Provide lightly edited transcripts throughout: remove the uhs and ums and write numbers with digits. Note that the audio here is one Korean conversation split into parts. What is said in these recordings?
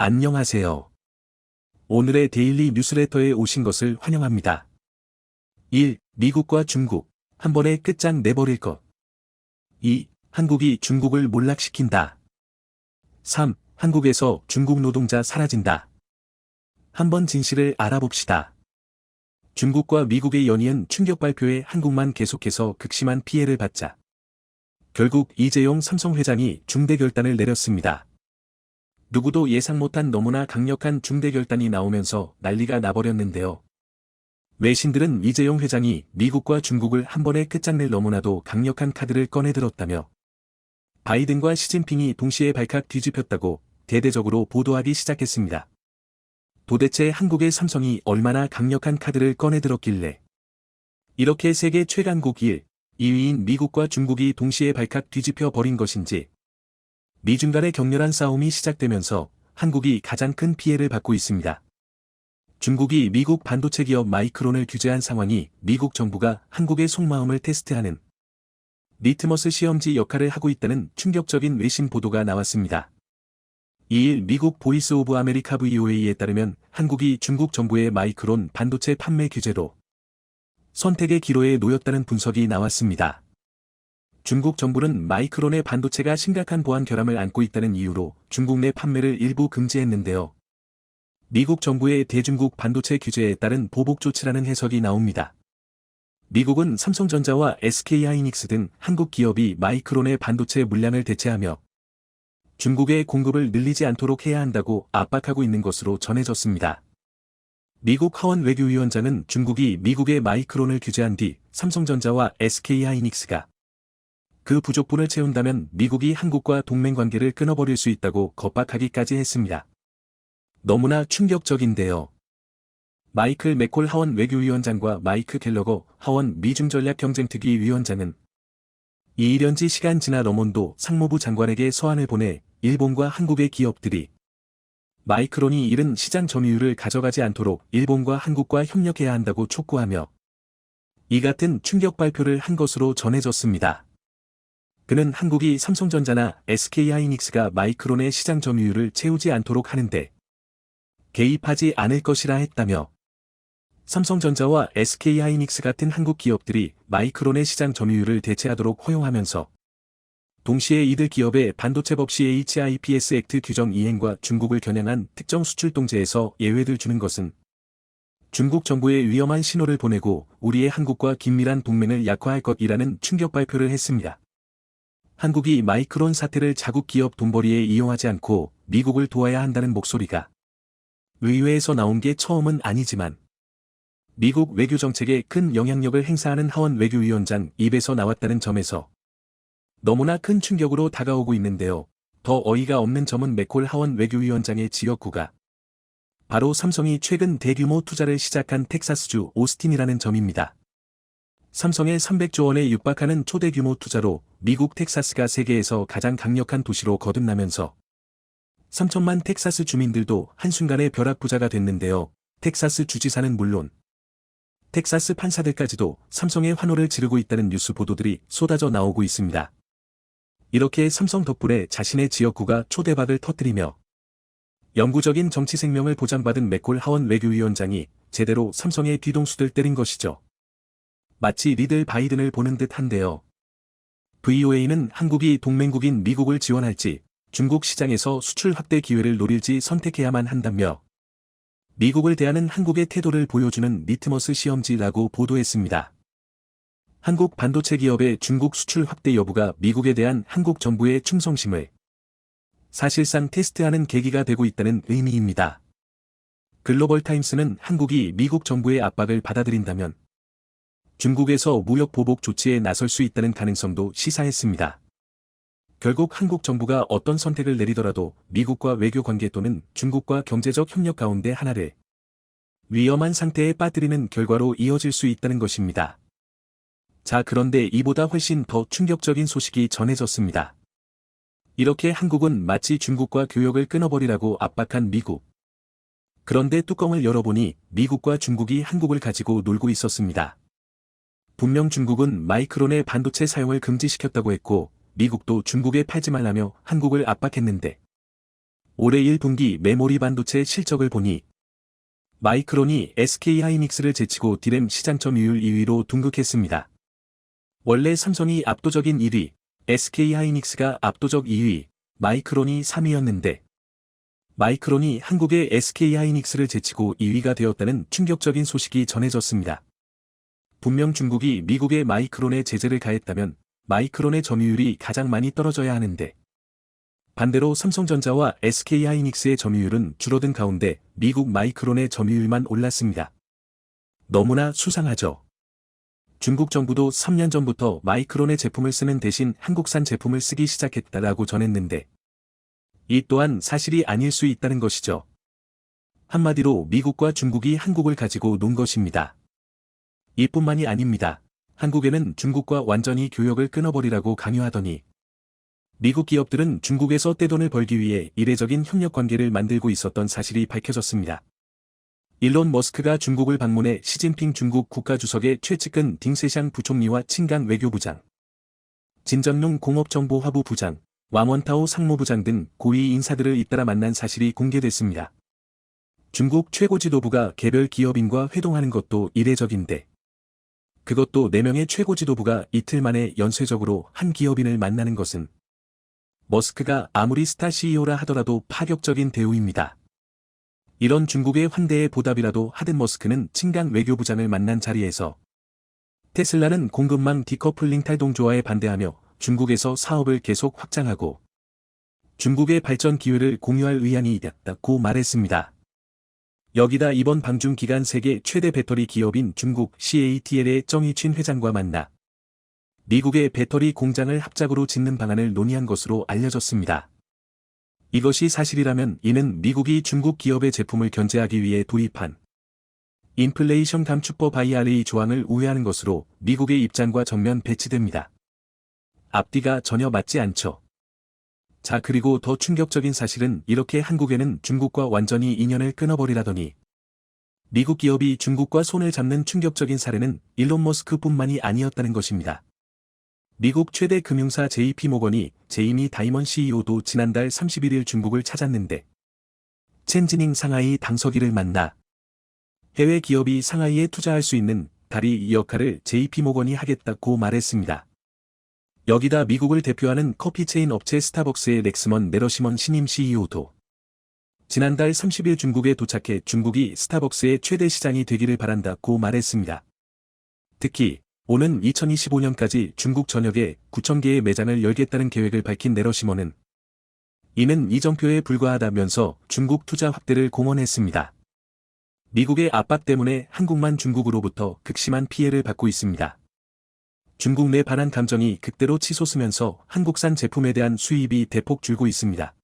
안녕하세요. 오늘의 데일리 뉴스레터에 오신 것을 환영합니다. 1. 미국과 중국, 한 번에 끝장 내버릴 것. 2. 한국이 중국을 몰락시킨다. 3. 한국에서 중국 노동자 사라진다. 한번 진실을 알아봅시다. 중국과 미국의 연이은 충격 발표에 한국만 계속해서 극심한 피해를 받자 결국 이재용 삼성 회장이 중대 결단을 내렸습니다. 누구도 예상 못한 너무나 강력한 중대 결단이 나오면서 난리가 나버렸는데요. 외신들은 이재용 회장이 미국과 중국을 한 번에 끝장낼 너무나도 강력한 카드를 꺼내들었다며 바이든과 시진핑이 동시에 발칵 뒤집혔다고 대대적으로 보도하기 시작했습니다. 도대체 한국의 삼성이 얼마나 강력한 카드를 꺼내들었길래 이렇게 세계 최강국 1, 2위인 미국과 중국이 동시에 발칵 뒤집혀 버린 것인지 미중 간의 격렬한 싸움이 시작되면서 한국이 가장 큰 피해를 받고 있습니다. 중국이 미국 반도체 기업 마이크론을 규제한 상황이 미국 정부가 한국의 속마음을 테스트하는 리트머스 시험지 역할을 하고 있다는 충격적인 외신 보도가 나왔습니다. 2일 미국 보이스 오브 아메리카 VOA에 따르면 한국이 중국 정부의 마이크론 반도체 판매 규제로 선택의 기로에 놓였다는 분석이 나왔습니다. 중국 정부는 마이크론의 반도체가 심각한 보안 결함을 안고 있다는 이유로 중국 내 판매를 일부 금지했는데요. 미국 정부의 대중국 반도체 규제에 따른 보복 조치라는 해석이 나옵니다. 미국은 삼성전자와 SK하이닉스 등 한국 기업이 마이크론의 반도체 물량을 대체하며 중국의 공급을 늘리지 않도록 해야 한다고 압박하고 있는 것으로 전해졌습니다. 미국 하원 외교위원장은 중국이 미국의 마이크론을 규제한 뒤 삼성전자와 SK하이닉스가 그 부족분을 채운다면 미국이 한국과 동맹관계를 끊어버릴 수 있다고 겁박하기까지 했습니다. 너무나 충격적인데요. 마이클 맥콜 하원 외교위원장과 마이크 갤러거 하원 미중전략경쟁특위 위원장은 2일 현지 시간 지나 러몬도 상무부 장관에게 서한을 보내 일본과 한국의 기업들이 마이크론이 이른 시장 점유율을 가져가지 않도록 일본과 한국과 협력해야 한다고 촉구하며 이 같은 충격 발표를 한 것으로 전해졌습니다. 그는 한국이 삼성전자나 SK하이닉스가 마이크론의 시장 점유율을 채우지 않도록 하는데 개입하지 않을 것이라 했다며 삼성전자와 SK하이닉스 같은 한국 기업들이 마이크론의 시장 점유율을 대체하도록 허용하면서 동시에 이들 기업의 반도체법 CHIPS 액트 규정 이행과 중국을 겨냥한 특정 수출 동제에서 예외를 주는 것은 중국 정부에 위험한 신호를 보내고 우리의 한국과 긴밀한 동맹을 약화할 것이라는 충격 발표를 했습니다. 한국이 마이크론 사태를 자국 기업 돈벌이에 이용하지 않고 미국을 도와야 한다는 목소리가 의회에서 나온 게 처음은 아니지만 미국 외교정책에 큰 영향력을 행사하는 하원 외교위원장 입에서 나왔다는 점에서 너무나 큰 충격으로 다가오고 있는데요. 더 어이가 없는 점은 맥콜 하원 외교위원장의 지역구가 바로 삼성이 최근 대규모 투자를 시작한 텍사스주 오스틴이라는 점입니다. 삼성의 300조 원에 육박하는 초대규모 투자로 미국 텍사스가 세계에서 가장 강력한 도시로 거듭나면서 3천만 텍사스 주민들도 한순간에 벼락부자가 됐는데요. 텍사스 주지사는 물론 텍사스 판사들까지도 삼성의 환호를 지르고 있다는 뉴스 보도들이 쏟아져 나오고 있습니다. 이렇게 삼성 덕분에 자신의 지역구가 초대박을 터뜨리며 영구적인 정치 생명을 보장받은 맥콜 하원 외교위원장이 제대로 삼성의 뒤통수를 때린 것이죠. 마치 리들 바이든을 보는 듯한데요. VOA는 한국이 동맹국인 미국을 지원할지 중국 시장에서 수출 확대 기회를 노릴지 선택해야만 한다며 미국을 대하는 한국의 태도를 보여주는 리트머스 시험지라고 보도했습니다. 한국 반도체 기업의 중국 수출 확대 여부가 미국에 대한 한국 정부의 충성심을 사실상 테스트하는 계기가 되고 있다는 의미입니다. 글로벌타임스는 한국이 미국 정부의 압박을 받아들인다면 중국에서 무역 보복 조치에 나설 수 있다는 가능성도 시사했습니다. 결국 한국 정부가 어떤 선택을 내리더라도 미국과 외교 관계 또는 중국과 경제적 협력 가운데 하나를 위험한 상태에 빠뜨리는 결과로 이어질 수 있다는 것입니다. 자, 그런데 이보다 훨씬 더 충격적인 소식이 전해졌습니다. 이렇게 한국은 마치 중국과 교역을 끊어버리라고 압박한 미국. 그런데 뚜껑을 열어보니 미국과 중국이 한국을 가지고 놀고 있었습니다. 분명 중국은 마이크론의 반도체 사용을 금지시켰다고 했고 미국도 중국에 팔지 말라며 한국을 압박했는데 올해 1분기 메모리 반도체 실적을 보니 마이크론이 SK하이닉스를 제치고 D램 시장 점유율 2위로 등극했습니다. 원래 삼성이 압도적인 1위, SK하이닉스가 압도적 2위, 마이크론이 3위였는데 마이크론이 한국의 SK하이닉스를 제치고 2위가 되었다는 충격적인 소식이 전해졌습니다. 분명 중국이 미국의 마이크론에 제재를 가했다면 마이크론의 점유율이 가장 많이 떨어져야 하는데 반대로 삼성전자와 SK하이닉스의 점유율은 줄어든 가운데 미국 마이크론의 점유율만 올랐습니다. 너무나 수상하죠. 중국 정부도 3년 전부터 마이크론의 제품을 쓰는 대신 한국산 제품을 쓰기 시작했다라고 전했는데 이 또한 사실이 아닐 수 있다는 것이죠. 한마디로 미국과 중국이 한국을 가지고 논 것입니다. 이뿐만이 아닙니다. 한국에는 중국과 완전히 교역을 끊어버리라고 강요하더니 미국 기업들은 중국에서 떼돈을 벌기 위해 이례적인 협력 관계를 만들고 있었던 사실이 밝혀졌습니다. 일론 머스크가 중국을 방문해 시진핑 중국 국가주석의 최측근 딩세샹 부총리와 친강 외교부장, 진정룡 공업정보화부 부장, 왕원타오 상무부장 등 고위 인사들을 잇따라 만난 사실이 공개됐습니다. 중국 최고 지도부가 개별 기업인과 회동하는 것도 이례적인데 그것도 4명의 최고 지도부가 이틀 만에 연쇄적으로 한 기업인을 만나는 것은 머스크가 아무리 스타 CEO라 하더라도 파격적인 대우입니다. 이런 중국의 환대의 보답이라도 하듯 머스크는 친강 외교부장을 만난 자리에서 테슬라는 공급망 디커플링 탈동조화에 반대하며 중국에서 사업을 계속 확장하고 중국의 발전 기회를 공유할 의향이 있다고 말했습니다. 여기다 이번 방중 기간 세계 최대 배터리 기업인 중국 CATL의 정의춘 회장과 만나 미국의 배터리 공장을 합작으로 짓는 방안을 논의한 것으로 알려졌습니다. 이것이 사실이라면 이는 미국이 중국 기업의 제품을 견제하기 위해 도입한 인플레이션 감축법 IRA 조항을 우회하는 것으로 미국의 입장과 정면 배치됩니다. 앞뒤가 전혀 맞지 않죠. 자, 그리고 더 충격적인 사실은 이렇게 한국에는 중국과 완전히 인연을 끊어버리라더니 미국 기업이 중국과 손을 잡는 충격적인 사례는 일론 머스크뿐만이 아니었다는 것입니다. 미국 최대 금융사 JP모건이 제이미 다이먼 CEO도 지난달 31일 중국을 찾았는데 첸지닝 상하이 당서기를 만나 해외 기업이 상하이에 투자할 수 있는 다리 이 역할을 JP모건이 하겠다고 말했습니다. 여기다 미국을 대표하는 커피 체인 업체 스타벅스의 렉스먼 내러시먼 신임 CEO도 지난달 30일 중국에 도착해 중국이 스타벅스의 최대 시장이 되기를 바란다고 말했습니다. 특히 오는 2025년까지 중국 전역에 9,000개의 매장을 열겠다는 계획을 밝힌 내러시먼은 이는 이정표에 불과하다면서 중국 투자 확대를 공언했습니다. 미국의 압박 때문에 한국만 중국으로부터 극심한 피해를 받고 있습니다. 중국 내 반한 감정이 극대로 치솟으면서 한국산 제품에 대한 수입이 대폭 줄고 있습니다.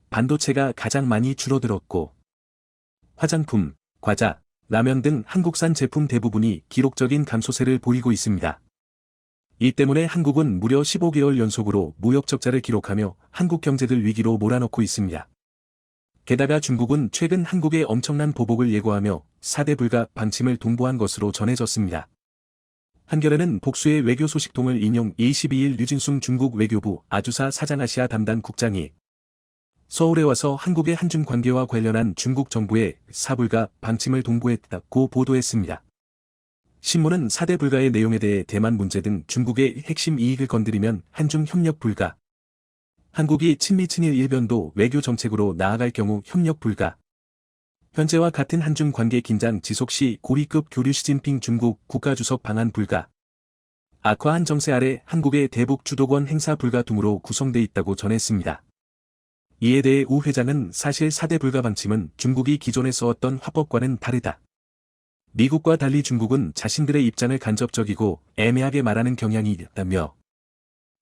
반도체가 가장 많이 줄어들었고 화장품, 과자, 라면 등 한국산 제품 대부분이 기록적인 감소세를 보이고 있습니다. 이 때문에 한국은 무려 15개월 연속으로 무역 적자를 기록하며 한국 경제를 위기로 몰아넣고 있습니다. 게다가 중국은 최근 한국의 엄청난 보복을 예고하며 4대 불가 방침을 동보한 것으로 전해졌습니다. 한겨레는 복수의 외교 소식통을 인용 22일 류진숭 중국 외교부 아주사 사장아시아 담당 국장이 서울에 와서 한국의 한중 관계와 관련한 중국 정부의 4불가 방침을 동보했다고 보도했습니다. 신문은 4대 불가의 내용에 대해 대만 문제 등 중국의 핵심 이익을 건드리면 한중 협력 불가, 한국이 친미 친일 일변도 외교 정책으로 나아갈 경우 협력 불가, 현재와 같은 한중 관계 긴장 지속 시 고위급 교류 시진핑 중국 국가주석 방한 불가, 악화한 정세 아래 한국의 대북 주도권 행사 불가 등으로 구성돼 있다고 전했습니다. 이에 대해 우 회장은 사실 4대 불가 방침은 중국이 기존에 써왔던 화법과는 다르다. 미국과 달리 중국은 자신들의 입장을 간접적이고 애매하게 말하는 경향이 있다며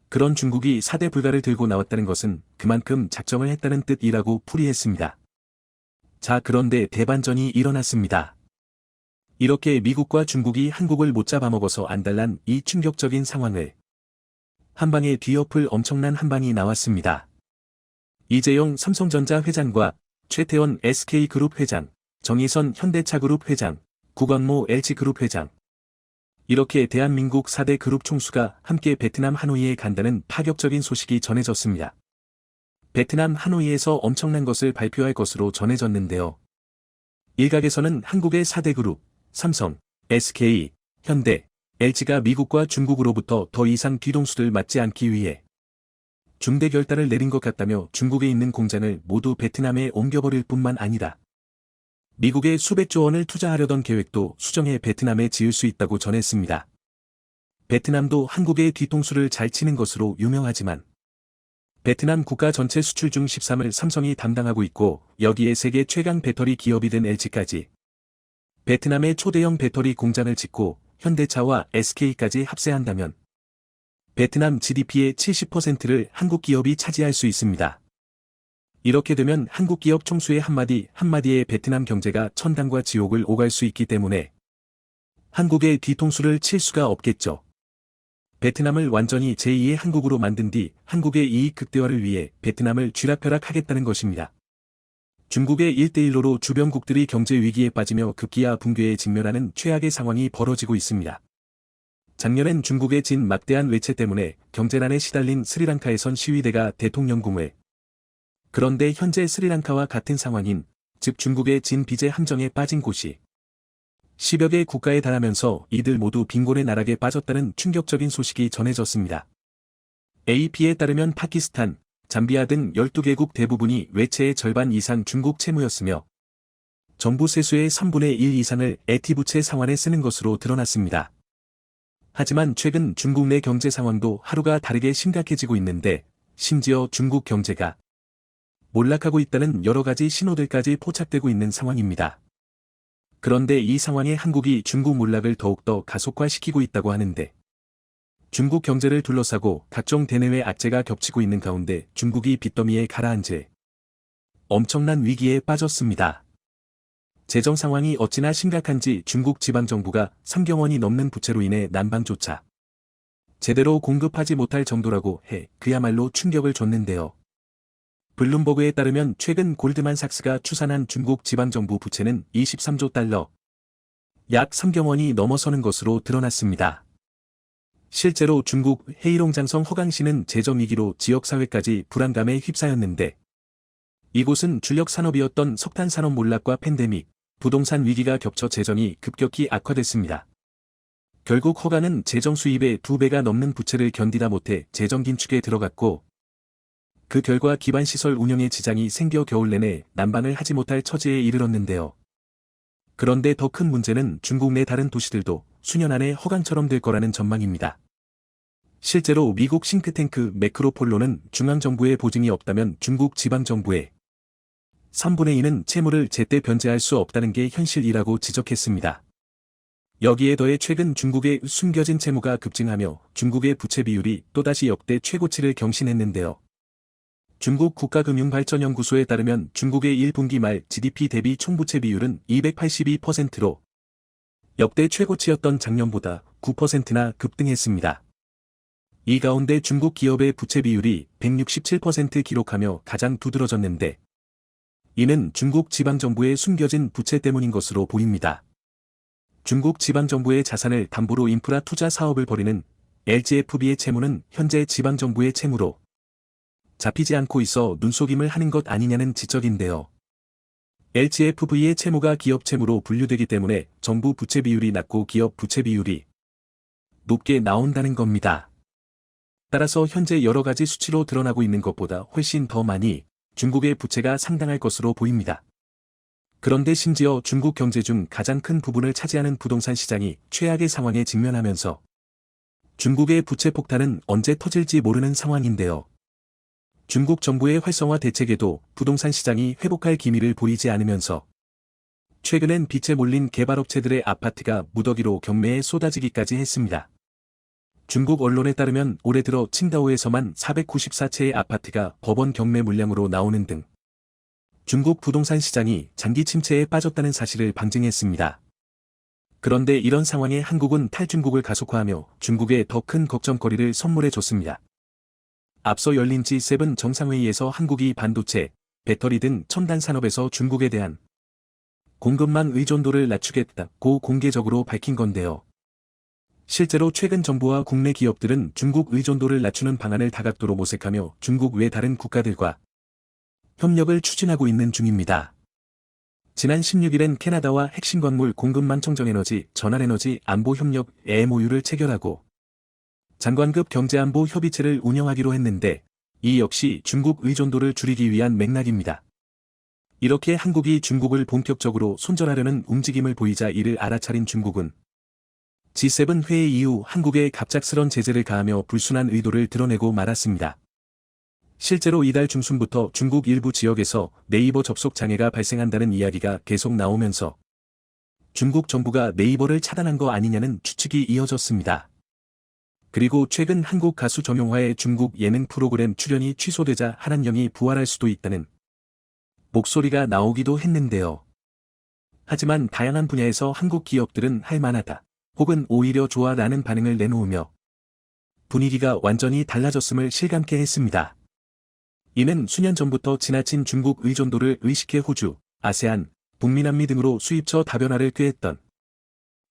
그런 중국이 4대 불가를 들고 나왔다는 것은 그만큼 작정을 했다는 뜻이라고 풀이했습니다. 자, 그런데 대반전이 일어났습니다. 이렇게 미국과 중국이 한국을 못 잡아먹어서 안달난 이 충격적인 상황을 한방에 뒤엎을 엄청난 한방이 나왔습니다. 이재용 삼성전자 회장과 최태원 SK그룹 회장, 정의선 현대차그룹 회장, 구건모 LG그룹 회장. 이렇게 대한민국 4대 그룹 총수가 함께 베트남 하노이에 간다는 파격적인 소식이 전해졌습니다. 베트남 하노이에서 엄청난 것을 발표할 것으로 전해졌는데요. 일각에서는 한국의 4대 그룹, 삼성, SK, 현대, LG가 미국과 중국으로부터 더 이상 뒤통수를 맞지 않기 위해 중대 결단을 내린 것 같다며 중국에 있는 공장을 모두 베트남에 옮겨버릴 뿐만 아니라 미국에 수백조 원을 투자하려던 계획도 수정해 베트남에 지을 수 있다고 전했습니다. 베트남도 한국의 뒤통수를 잘 치는 것으로 유명하지만 베트남 국가 전체 수출 중 13을 삼성이 담당하고 있고 여기에 세계 최강 배터리 기업이 된 LG까지 베트남의 초대형 배터리 공장을 짓고 현대차와 SK까지 합세한다면 베트남 GDP의 70%를 한국 기업이 차지할 수 있습니다. 이렇게 되면 한국 기업 총수의 한마디에 베트남 경제가 천당과 지옥을 오갈 수 있기 때문에 한국의 뒤통수를 칠 수가 없겠죠. 베트남을 완전히 제2의 한국으로 만든 뒤 한국의 이익 극대화를 위해 베트남을 쥐락펴락하겠다는 것입니다. 중국의 1대1로 주변국들이 경제 위기에 빠지며 급기야 붕괴에 직면하는 최악의 상황이 벌어지고 있습니다. 작년엔 중국의 진 막대한 외채 때문에 경제난에 시달린 스리랑카에선 시위대가 대통령궁을 그런데 현재 스리랑카와 같은 상황인 즉 중국의 진 빚의 함정에 빠진 곳이 10여 개 국가에 달하면서 이들 모두 빈곤의 나락에 빠졌다는 충격적인 소식이 전해졌습니다. AP에 따르면 파키스탄, 잠비아 등 12개국 대부분이 외채의 절반 이상 중국 채무였으며 정부 세수의 3분의 1 이상을 애티부채 상환에 쓰는 것으로 드러났습니다. 하지만 최근 중국 내 경제 상황도 하루가 다르게 심각해지고 있는데 심지어 중국 경제가 몰락하고 있다는 여러 가지 신호들까지 포착되고 있는 상황입니다. 그런데 이 상황에 한국이 중국 몰락을 더욱더 가속화시키고 있다고 하는데 중국 경제를 둘러싸고 각종 대내외 악재가 겹치고 있는 가운데 중국이 빚더미에 가라앉을 엄청난 위기에 빠졌습니다. 재정 상황이 어찌나 심각한지 중국 지방정부가 3경 원이 넘는 부채로 인해 난방조차 제대로 공급하지 못할 정도라고 해 그야말로 충격을 줬는데요. 블룸버그에 따르면 최근 골드만삭스가 추산한 중국 지방정부 부채는 23조 달러, 약 3경 원이 넘어서는 것으로 드러났습니다. 실제로 중국 헤이롱장성 허강시는 재정위기로 지역사회까지 불안감에 휩싸였는데 이곳은 주력 산업이었던 석탄산업 몰락과 팬데믹, 부동산 위기가 겹쳐 재정이 급격히 악화됐습니다. 결국 허가는 재정 수입의 2배가 넘는 부채를 견디다 못해 재정 긴축에 들어갔고 그 결과 기반시설 운영에 지장이 생겨 겨울 내내 난방을 하지 못할 처지에 이르렀는데요. 그런데 더 큰 문제는 중국 내 다른 도시들도 수년 안에 허강처럼 될 거라는 전망입니다. 실제로 미국 싱크탱크 매크로폴로는 중앙정부의 보증이 없다면 중국 지방정부의 3분의 2는 채무를 제때 변제할 수 없다는 게 현실이라고 지적했습니다. 여기에 더해 최근 중국의 숨겨진 채무가 급증하며 중국의 부채 비율이 또다시 역대 최고치를 경신했는데요. 중국 국가금융발전연구소에 따르면 중국의 1분기 말 GDP 대비 총부채 비율은 282%로 역대 최고치였던 작년보다 9%나 급등했습니다. 이 가운데 중국 기업의 부채 비율이 167% 기록하며 가장 두드러졌는데 이는 중국 지방정부의 숨겨진 부채 때문인 것으로 보입니다. 중국 지방정부의 자산을 담보로 인프라 투자 사업을 벌이는 LGFB의 채무는 현재 지방정부의 채무로 잡히지 않고 있어 눈속임을 하는 것 아니냐는 지적인데요. LGFV의 채무가 기업 채무로 분류되기 때문에 정부 부채 비율이 낮고 기업 부채 비율이 높게 나온다는 겁니다. 따라서 현재 여러 가지 수치로 드러나고 있는 것보다 훨씬 더 많이 중국의 부채가 상당할 것으로 보입니다. 그런데 심지어 중국 경제 중 가장 큰 부분을 차지하는 부동산 시장이 최악의 상황에 직면하면서 중국의 부채 폭탄은 언제 터질지 모르는 상황인데요. 중국 정부의 활성화 대책에도 부동산 시장이 회복할 기미를 보이지 않으면서 최근엔 빚에 몰린 개발업체들의 아파트가 무더기로 경매에 쏟아지기까지 했습니다. 중국 언론에 따르면 올해 들어 칭다오에서만 494채의 아파트가 법원 경매 물량으로 나오는 등 중국 부동산 시장이 장기 침체에 빠졌다는 사실을 방증했습니다. 그런데 이런 상황에 한국은 탈중국을 가속화하며 중국에 더 큰 걱정거리를 선물해줬습니다. 앞서 열린 G7 정상회의에서 한국이 반도체, 배터리 등 첨단 산업에서 중국에 대한 공급망 의존도를 낮추겠다고 공개적으로 밝힌 건데요. 실제로 최근 정부와 국내 기업들은 중국 의존도를 낮추는 방안을 다각도로 모색하며 중국 외 다른 국가들과 협력을 추진하고 있는 중입니다. 지난 16일엔 캐나다와 핵심 광물 공급망 청정에너지, 전환에너지 안보 협력 MOU를 체결하고 장관급 경제안보 협의체를 운영하기로 했는데 이 역시 중국 의존도를 줄이기 위한 맥락입니다. 이렇게 한국이 중국을 본격적으로 손절하려는 움직임을 보이자 이를 알아차린 중국은 G7 회의 이후 한국에 갑작스런 제재를 가하며 불순한 의도를 드러내고 말았습니다. 실제로 이달 중순부터 중국 일부 지역에서 네이버 접속 장애가 발생한다는 이야기가 계속 나오면서 중국 정부가 네이버를 차단한 거 아니냐는 추측이 이어졌습니다. 그리고 최근 한국 가수 정용화의 중국 예능 프로그램 출연이 취소되자 한한령이 부활할 수도 있다는 목소리가 나오기도 했는데요. 하지만 다양한 분야에서 한국 기업들은 할 만하다, 혹은 오히려 좋아라는 반응을 내놓으며 분위기가 완전히 달라졌음을 실감케 했습니다. 이는 수년 전부터 지나친 중국 의존도를 의식해 호주, 아세안, 북미 남미 등으로 수입처 다변화를 꾀했던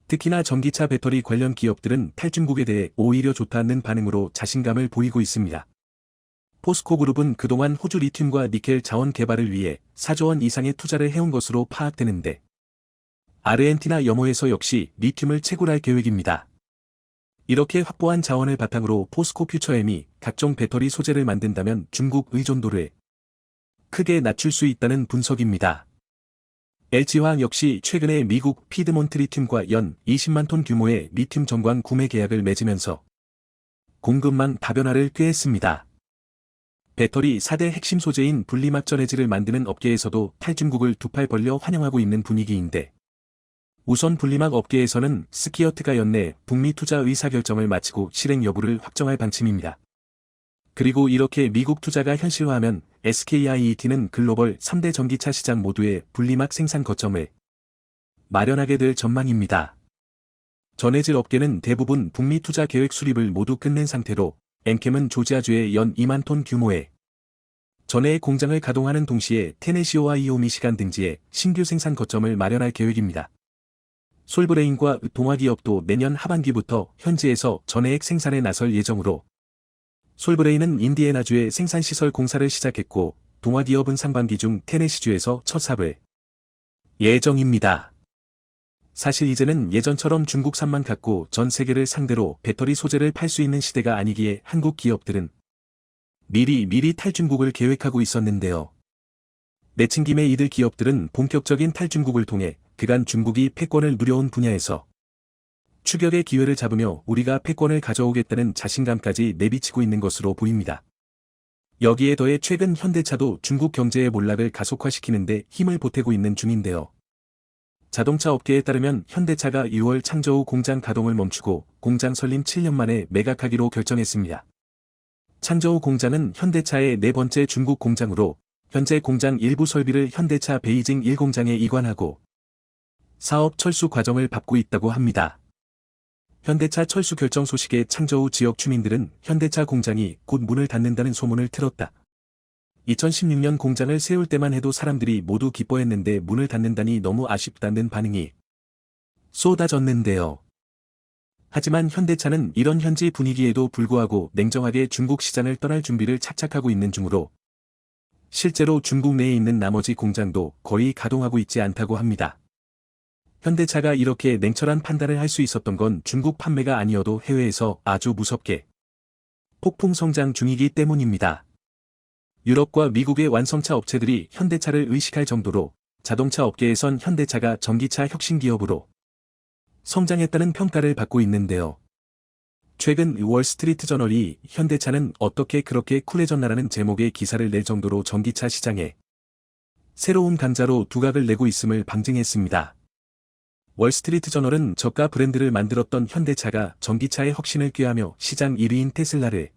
특히나 전기차 배터리 관련 기업들은 탈중국에 대해 오히려 좋다는 반응으로 자신감을 보이고 있습니다. 포스코 그룹은 그동안 호주 리튬과 니켈 자원 개발을 위해 4조 원 이상의 투자를 해온 것으로 파악되는데 아르헨티나 염호에서 역시 리튬을 채굴할 계획입니다. 이렇게 확보한 자원을 바탕으로 포스코 퓨처엠이 각종 배터리 소재를 만든다면 중국 의존도를 크게 낮출 수 있다는 분석입니다. LG화학 역시 최근에 미국 피드몬트 리튬과 연 20만 톤 규모의 리튬 정광 구매 계약을 맺으면서 공급망 다변화를 꾀했습니다. 배터리 4대 핵심 소재인 분리막 전해질을 만드는 업계에서도 탈중국을 두 팔 벌려 환영하고 있는 분위기인데 우선 분리막 업계에서는 스키어트가 연내 북미 투자 의사결정을 마치고 실행 여부를 확정할 방침입니다. 그리고 이렇게 미국 투자가 현실화하면 SKIET는 글로벌 3대 전기차 시장 모두의 분리막 생산 거점을 마련하게 될 전망입니다. 전해질 업계는 대부분 북미 투자 계획 수립을 모두 끝낸 상태로 엔캠은 조지아주에 연 2만 톤 규모의 전해의 공장을 가동하는 동시에 테네시오와 이오 미시간 등지에 신규 생산 거점을 마련할 계획입니다. 솔브레인과 동화기업도 내년 하반기부터 현지에서 전해액 생산에 나설 예정으로 솔브레인은 인디애나주에 생산시설 공사를 시작했고 동화기업은 상반기 중 테네시주에서 첫 삽을 예정입니다. 사실 이제는 예전처럼 중국산만 갖고 전 세계를 상대로 배터리 소재를 팔 수 있는 시대가 아니기에 한국 기업들은 미리 탈중국을 계획하고 있었는데요. 내친 김에 이들 기업들은 본격적인 탈중국을 통해 그간 중국이 패권을 누려온 분야에서 추격의 기회를 잡으며 우리가 패권을 가져오겠다는 자신감까지 내비치고 있는 것으로 보입니다. 여기에 더해 최근 현대차도 중국 경제의 몰락을 가속화시키는데 힘을 보태고 있는 중인데요. 자동차 업계에 따르면 현대차가 6월 창저우 공장 가동을 멈추고 공장 설립 7년 만에 매각하기로 결정했습니다. 창저우 공장은 현대차의 네 번째 중국 공장으로 현재 공장 일부 설비를 현대차 베이징 1공장에 이관하고 사업 철수 과정을 밟고 있다고 합니다. 현대차 철수 결정 소식에 창저우 지역 주민들은 현대차 공장이 곧 문을 닫는다는 소문을 틀었다. 2016년 공장을 세울 때만 해도 사람들이 모두 기뻐했는데 문을 닫는다니 너무 아쉽다는 반응이 쏟아졌는데요. 하지만 현대차는 이런 현지 분위기에도 불구하고 냉정하게 중국 시장을 떠날 준비를 착착하고 있는 중으로 실제로 중국 내에 있는 나머지 공장도 거의 가동하고 있지 않다고 합니다. 현대차가 이렇게 냉철한 판단을 할 수 있었던 건 중국 판매가 아니어도 해외에서 아주 무섭게 폭풍 성장 중이기 때문입니다. 유럽과 미국의 완성차 업체들이 현대차를 의식할 정도로 자동차 업계에선 현대차가 전기차 혁신 기업으로 성장했다는 평가를 받고 있는데요. 최근 월스트리트 저널이 현대차는 어떻게 그렇게 쿨해졌나라는 제목의 기사를 낼 정도로 전기차 시장에 새로운 강자로 두각을 내고 있음을 방증했습니다. 월스트리트 저널은 저가 브랜드를 만들었던 현대차가 전기차의 혁신을 꾀하며 시장 1위인 테슬라를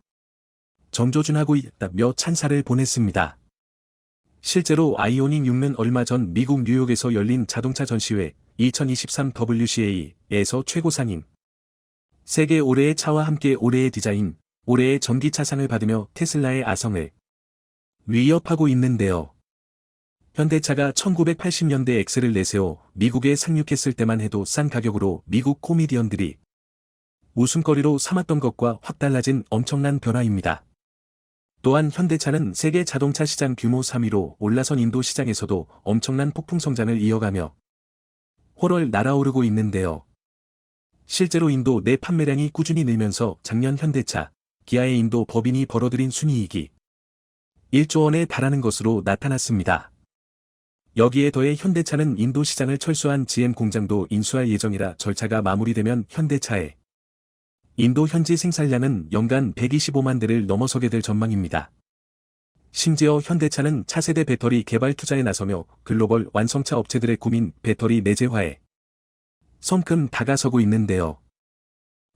정조준하고 있다며 찬사를 보냈습니다. 실제로 아이오닉 6는 얼마 전 미국 뉴욕에서 열린 자동차 전시회 2023 WCA에서 최고상인 세계 올해의 차와 함께 올해의 디자인, 올해의 전기차상을 받으며 테슬라의 아성을 위협하고 있는데요. 현대차가 1980년대 엑셀을 내세워 미국에 상륙했을 때만 해도 싼 가격으로 미국 코미디언들이 웃음거리로 삼았던 것과 확 달라진 엄청난 변화입니다. 또한 현대차는 세계 자동차 시장 규모 3위로 올라선 인도 시장에서도 엄청난 폭풍 성장을 이어가며 훨훨 날아오르고 있는데요. 실제로 인도 내 판매량이 꾸준히 늘면서 작년 현대차, 기아의 인도 법인이 벌어들인 순이익이 1조 원에 달하는 것으로 나타났습니다. 여기에 더해 현대차는 인도 시장을 철수한 GM 공장도 인수할 예정이라 절차가 마무리되면 현대차의 인도 현지 생산량은 연간 125만 대를 넘어서게 될 전망입니다. 심지어 현대차는 차세대 배터리 개발 투자에 나서며 글로벌 완성차 업체들의 꿈인 배터리 내재화에 성큼 다가서고 있는데요.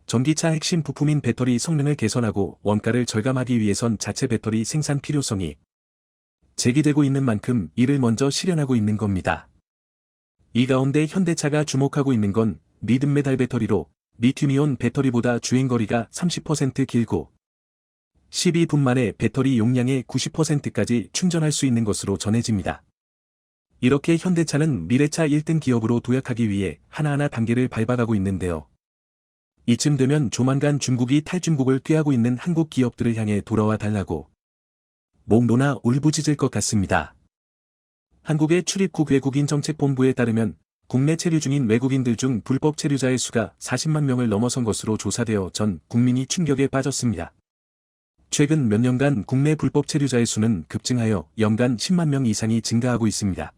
전기차 핵심 부품인 배터리 성능을 개선하고 원가를 절감하기 위해선 자체 배터리 생산 필요성이 제기되고 있는 만큼 이를 먼저 실현하고 있는 겁니다. 이 가운데 현대차가 주목하고 있는 건 리튬메달 배터리로 리튬이온 배터리보다 주행거리가 30% 길고 12분 만에 배터리 용량의 90%까지 충전할 수 있는 것으로 전해집니다. 이렇게 현대차는 미래차 1등 기업으로 도약하기 위해 하나하나 단계를 밟아가고 있는데요. 이쯤 되면 조만간 중국이 탈중국을 꾀하고 있는 한국 기업들을 향해 돌아와 달라고 목 놓아 울부짖을 것 같습니다. 한국의 출입국 외국인 정책본부에 따르면 국내 체류 중인 외국인들 중 불법 체류자의 수가 40만 명을 넘어선 것으로 조사되어 전 국민이 충격에 빠졌습니다. 최근 몇 년간 국내 불법 체류자의 수는 급증하여 연간 10만 명 이상이 증가하고 있습니다.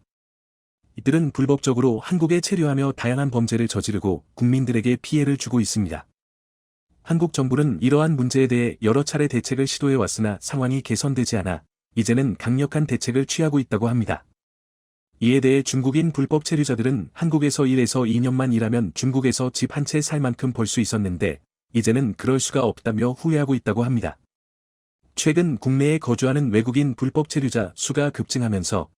이들은 불법적으로 한국에 체류하며 다양한 범죄를 저지르고 국민들에게 피해를 주고 있습니다. 한국 정부는 이러한 문제에 대해 여러 차례 대책을 시도해왔으나 상황이 개선되지 않아 이제는 강력한 대책을 취하고 있다고 합니다. 이에 대해 중국인 불법 체류자들은 한국에서 1에서 2년만 일하면 중국에서 집 한 채 살 만큼 벌 수 있었는데 이제는 그럴 수가 없다며 후회하고 있다고 합니다. 최근 국내에 거주하는 외국인 불법 체류자 수가 급증하면서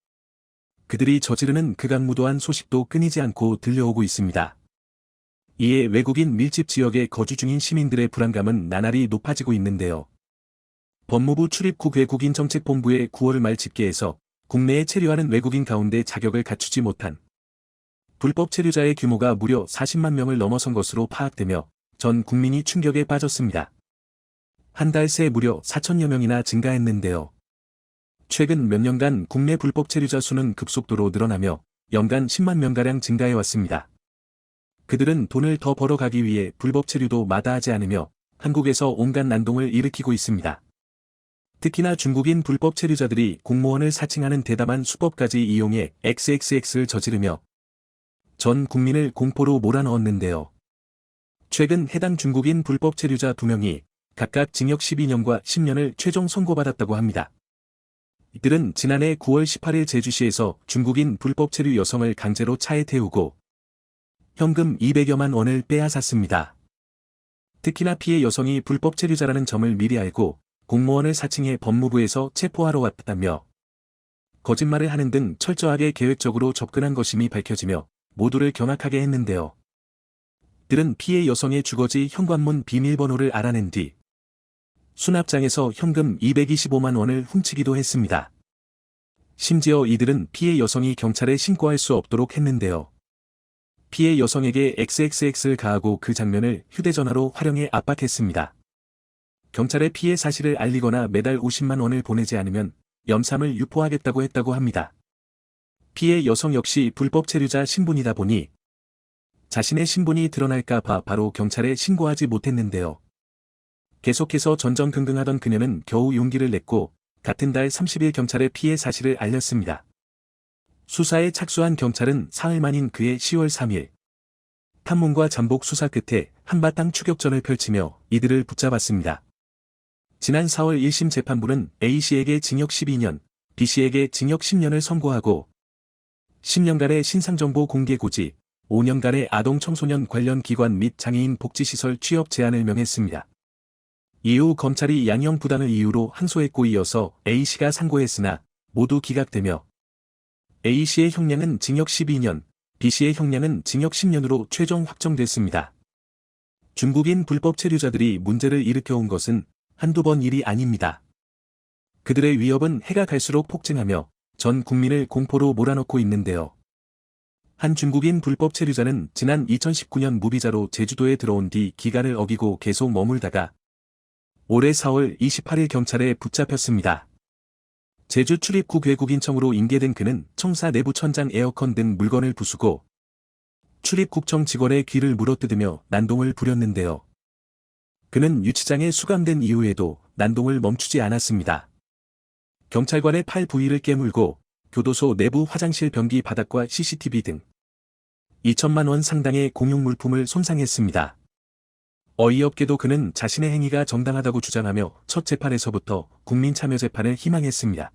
그들이 저지르는 극악무도한 소식도 끊이지 않고 들려오고 있습니다. 이에 외국인 밀집 지역에 거주 중인 시민들의 불안감은 나날이 높아지고 있는데요. 법무부 출입국 외국인 정책본부의 9월 말 집계에서 국내에 체류하는 외국인 가운데 자격을 갖추지 못한 불법 체류자의 규모가 무려 40만 명을 넘어선 것으로 파악되며 전 국민이 충격에 빠졌습니다. 한 달 새 무려 4천여 명이나 증가했는데요. 최근 몇 년간 국내 불법 체류자 수는 급속도로 늘어나며 연간 10만 명가량 증가해왔습니다. 그들은 돈을 더 벌어가기 위해 불법 체류도 마다하지 않으며 한국에서 온갖 난동을 일으키고 있습니다. 특히나 중국인 불법 체류자들이 공무원을 사칭하는 대담한 수법까지 이용해 XXX를 저지르며 전 국민을 공포로 몰아넣었는데요. 최근 해당 중국인 불법 체류자 2명이 각각 징역 12년과 10년을 최종 선고받았다고 합니다. 이들은 지난해 9월 18일 제주시에서 중국인 불법 체류 여성을 강제로 차에 태우고 현금 200여만 원을 빼앗았습니다. 특히나 피해 여성이 불법 체류자라는 점을 미리 알고 공무원을 사칭해 법무부에서 체포하러 왔다며 거짓말을 하는 등 철저하게 계획적으로 접근한 것임이 밝혀지며 모두를 경악하게 했는데요. 이들은 피해 여성의 주거지 현관문 비밀번호를 알아낸 뒤 수납장에서 현금 225만 원을 훔치기도 했습니다. 심지어 이들은 피해 여성이 경찰에 신고할 수 없도록 했는데요. 피해 여성에게 XXX를 가하고 그 장면을 휴대전화로 활용해 압박했습니다. 경찰에 피해 사실을 알리거나 매달 50만 원을 보내지 않으면 염삼을 유포하겠다고 했다고 합니다. 피해 여성 역시 불법 체류자 신분이다 보니 자신의 신분이 드러날까 봐 바로 경찰에 신고하지 못했는데요. 계속해서 전전긍긍하던 그녀는 겨우 용기를 냈고 같은 달 30일 경찰에 피해 사실을 알렸습니다. 수사에 착수한 경찰은 사흘 만인 그해 10월 3일 탐문과 잠복 수사 끝에 한바탕 추격전을 펼치며 이들을 붙잡았습니다. 지난 4월 1심 재판부는 A씨에게 징역 12년, B씨에게 징역 10년을 선고하고 10년간의 신상정보 공개 고지, 5년간의 아동 청소년 관련 기관 및 장애인 복지시설 취업 제한을 명했습니다. 이후 검찰이 양형 부당을 이유로 항소했고 이어서 A씨가 상고했으나 모두 기각되며 A씨의 형량은 징역 12년, B씨의 형량은 징역 10년으로 최종 확정됐습니다. 중국인 불법 체류자들이 문제를 일으켜온 것은 한두 번 일이 아닙니다. 그들의 위협은 해가 갈수록 폭증하며 전 국민을 공포로 몰아넣고 있는데요. 한 중국인 불법 체류자는 지난 2019년 무비자로 제주도에 들어온 뒤 기간을 어기고 계속 머물다가 올해 4월 28일 경찰에 붙잡혔습니다. 제주 출입국 외국인청으로 인계된 그는 청사 내부 천장 에어컨 등 물건을 부수고 출입국청 직원의 귀를 물어뜯으며 난동을 부렸는데요. 그는 유치장에 수감된 이후에도 난동을 멈추지 않았습니다. 경찰관의 팔 부위를 깨물고 교도소 내부 화장실 변기 바닥과 CCTV 등 2천만 원 상당의 공용 물품을 손상했습니다. 어이없게도 그는 자신의 행위가 정당하다고 주장하며 첫 재판에서부터 국민참여재판을 희망했습니다.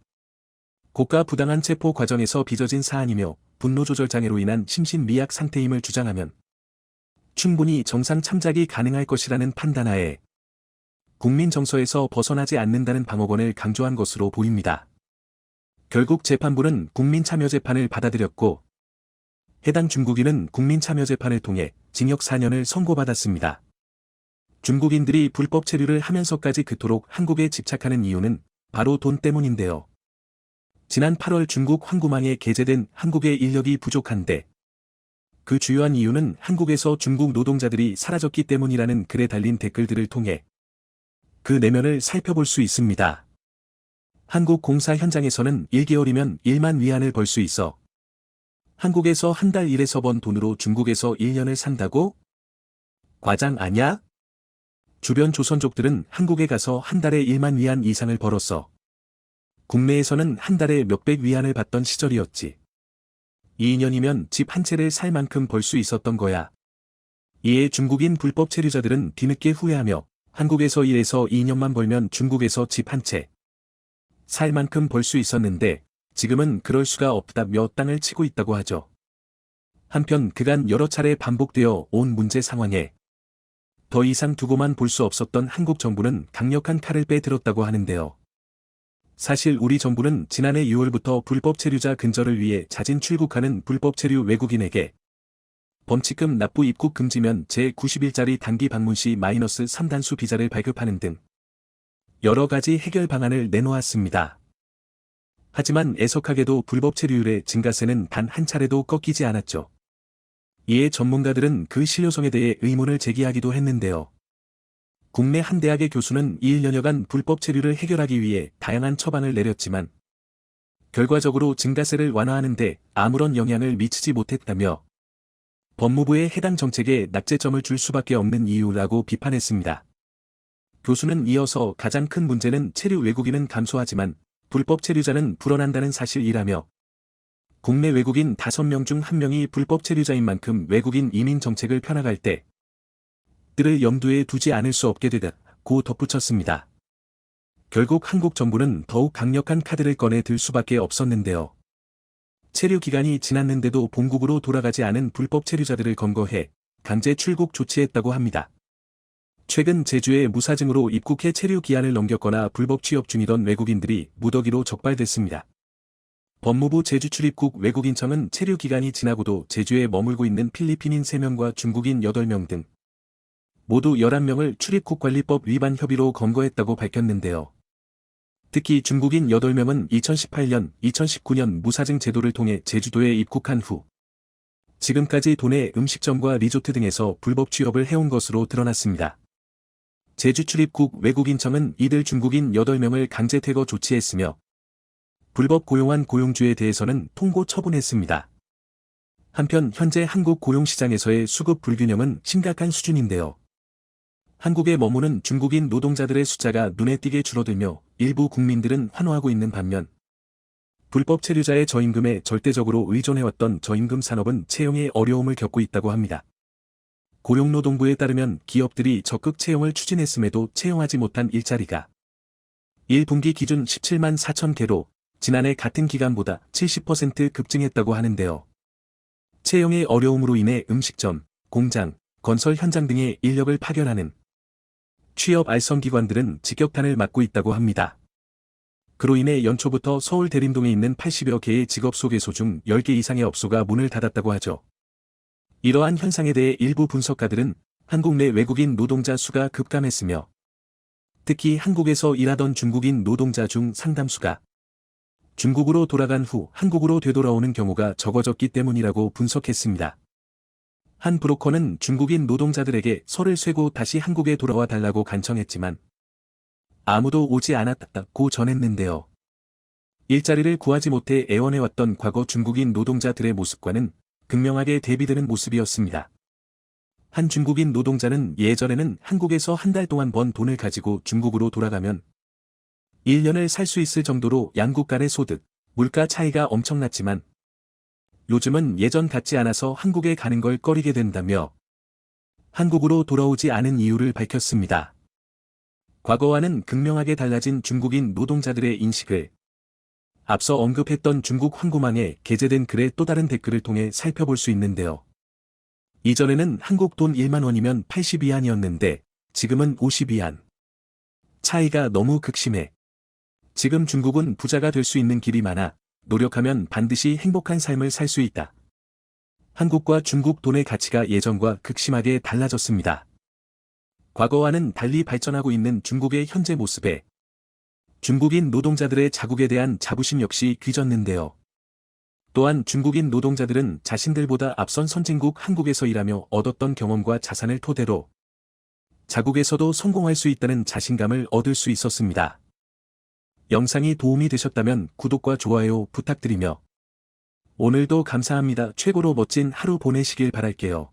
고가 부당한 체포 과정에서 빚어진 사안이며 분노조절 장애로 인한 심신미약 상태임을 주장하면 충분히 정상 참작이 가능할 것이라는 판단하에 국민 정서에서 벗어나지 않는다는 방어권을 강조한 것으로 보입니다. 결국 재판부는 국민참여재판을 받아들였고 해당 중국인은 국민참여재판을 통해 징역 4년을 선고받았습니다. 중국인들이 불법 체류를 하면서까지 그토록 한국에 집착하는 이유는 바로 돈 때문인데요. 지난 8월 중국 황구망에 게재된 한국의 인력이 부족한데 그 주요한 이유는 한국에서 중국 노동자들이 사라졌기 때문이라는 글에 달린 댓글들을 통해 그 내면을 살펴볼 수 있습니다. 한국 공사 현장에서는 1개월이면 1만 위안을 벌 수 있어 한국에서 한 달 일해서 번 돈으로 중국에서 1년을 산다고? 과장 아냐? 주변 조선족들은 한국에 가서 한 달에 1만 위안 이상을 벌었어. 국내에서는 한 달에 몇백 위안을 받던 시절이었지. 2년이면 집 한 채를 살 만큼 벌 수 있었던 거야. 이에 중국인 불법 체류자들은 뒤늦게 후회하며 한국에서 일해서 2년만 벌면 중국에서 집 한 채 살 만큼 벌 수 있었는데 지금은 그럴 수가 없다며 땅을 치고 있다고 하죠. 한편 그간 여러 차례 반복되어 온 문제 상황에 더 이상 두고만 볼 수 없었던 한국 정부는 강력한 칼을 빼들었다고 하는데요. 사실 우리 정부는 지난해 6월부터 불법 체류자 근절을 위해 자진 출국하는 불법 체류 외국인에게 범칙금 납부 입국 금지면 제90일짜리 단기 방문 시 -3단수 비자를 발급하는 등 여러 가지 해결 방안을 내놓았습니다. 하지만 애석하게도 불법 체류율의 증가세는 단 한 차례도 꺾이지 않았죠. 이에 전문가들은 그 실효성에 대해 의문을 제기하기도 했는데요. 국내 한 대학의 교수는 1년여간 불법 체류를 해결하기 위해 다양한 처방을 내렸지만 결과적으로 증가세를 완화하는 데 아무런 영향을 미치지 못했다며 법무부의 해당 정책에 낙제점을 줄 수밖에 없는 이유라고 비판했습니다. 교수는 이어서 가장 큰 문제는 체류 외국인은 감소하지만 불법 체류자는 불어난다는 사실이라며 국내 외국인 5명 중 1명이 불법 체류자인 만큼 외국인 이민 정책을 펴나갈 때 들을 염두에 두지 않을 수 없게 되다고 덧붙였습니다. 결국 한국 정부는 더욱 강력한 카드를 꺼내 들 수밖에 없었는데요. 체류 기간이 지났는데도 본국으로 돌아가지 않은 불법 체류자들을 검거해 강제 출국 조치했다고 합니다. 최근 제주에 무사증으로 입국해 체류 기한을 넘겼거나 불법 취업 중이던 외국인들이 무더기로 적발됐습니다. 법무부 제주출입국 외국인청은 체류 기간이 지나고도 제주에 머물고 있는 필리핀인 3명과 중국인 8명 등 모두 11명을 출입국관리법 위반 혐의로 검거했다고 밝혔는데요. 특히 중국인 8명은 2018년, 2019년 무사증 제도를 통해 제주도에 입국한 후 지금까지 도내 음식점과 리조트 등에서 불법 취업을 해온 것으로 드러났습니다. 제주출입국 외국인청은 이들 중국인 8명을 강제 퇴거 조치했으며 불법 고용한 고용주에 대해서는 통고 처분했습니다. 한편 현재 한국 고용시장에서의 수급 불균형은 심각한 수준인데요. 한국에 머무는 중국인 노동자들의 숫자가 눈에 띄게 줄어들며 일부 국민들은 환호하고 있는 반면 불법 체류자의 저임금에 절대적으로 의존해왔던 저임금 산업은 채용에 어려움을 겪고 있다고 합니다. 고용노동부에 따르면 기업들이 적극 채용을 추진했음에도 채용하지 못한 일자리가 1분기 기준 17만 4천 개로 지난해 같은 기간보다 70% 급증했다고 하는데요. 채용의 어려움으로 인해 음식점, 공장, 건설 현장 등의 인력을 파견하는 취업 알선기관들은 직격탄을 맞고 있다고 합니다. 그로 인해 연초부터 서울 대림동에 있는 80여 개의 직업소개소 중 10개 이상의 업소가 문을 닫았다고 하죠. 이러한 현상에 대해 일부 분석가들은 한국 내 외국인 노동자 수가 급감했으며 특히 한국에서 일하던 중국인 노동자 중 상당수가 중국으로 돌아간 후 한국으로 되돌아오는 경우가 적어졌기 때문이라고 분석했습니다. 한 브로커는 중국인 노동자들에게 설을 쇠고 다시 한국에 돌아와 달라고 간청했지만 아무도 오지 않았다고 전했는데요. 일자리를 구하지 못해 애원해왔던 과거 중국인 노동자들의 모습과는 극명하게 대비되는 모습이었습니다. 한 중국인 노동자는 예전에는 한국에서 한 달 동안 번 돈을 가지고 중국으로 돌아가면 1년을 살 수 있을 정도로 양국 간의 소득, 물가 차이가 엄청났지만 요즘은 예전 같지 않아서 한국에 가는 걸 꺼리게 된다며 한국으로 돌아오지 않은 이유를 밝혔습니다. 과거와는 극명하게 달라진 중국인 노동자들의 인식을 앞서 언급했던 중국 황구망에 게재된 글의 또 다른 댓글을 통해 살펴볼 수 있는데요. 이전에는 한국 돈 1만 원이면 80위안이었는데 지금은 50위안. 차이가 너무 극심해. 지금 중국은 부자가 될 수 있는 길이 많아 노력하면 반드시 행복한 삶을 살 수 있다. 한국과 중국 돈의 가치가 예전과 극심하게 달라졌습니다. 과거와는 달리 발전하고 있는 중국의 현재 모습에 중국인 노동자들의 자국에 대한 자부심 역시 뒤졌는데요. 또한 중국인 노동자들은 자신들보다 앞선 선진국 한국에서 일하며 얻었던 경험과 자산을 토대로 자국에서도 성공할 수 있다는 자신감을 얻을 수 있었습니다. 영상이 도움이 되셨다면 구독과 좋아요 부탁드리며 오늘도 감사합니다. 최고로 멋진 하루 보내시길 바랄게요.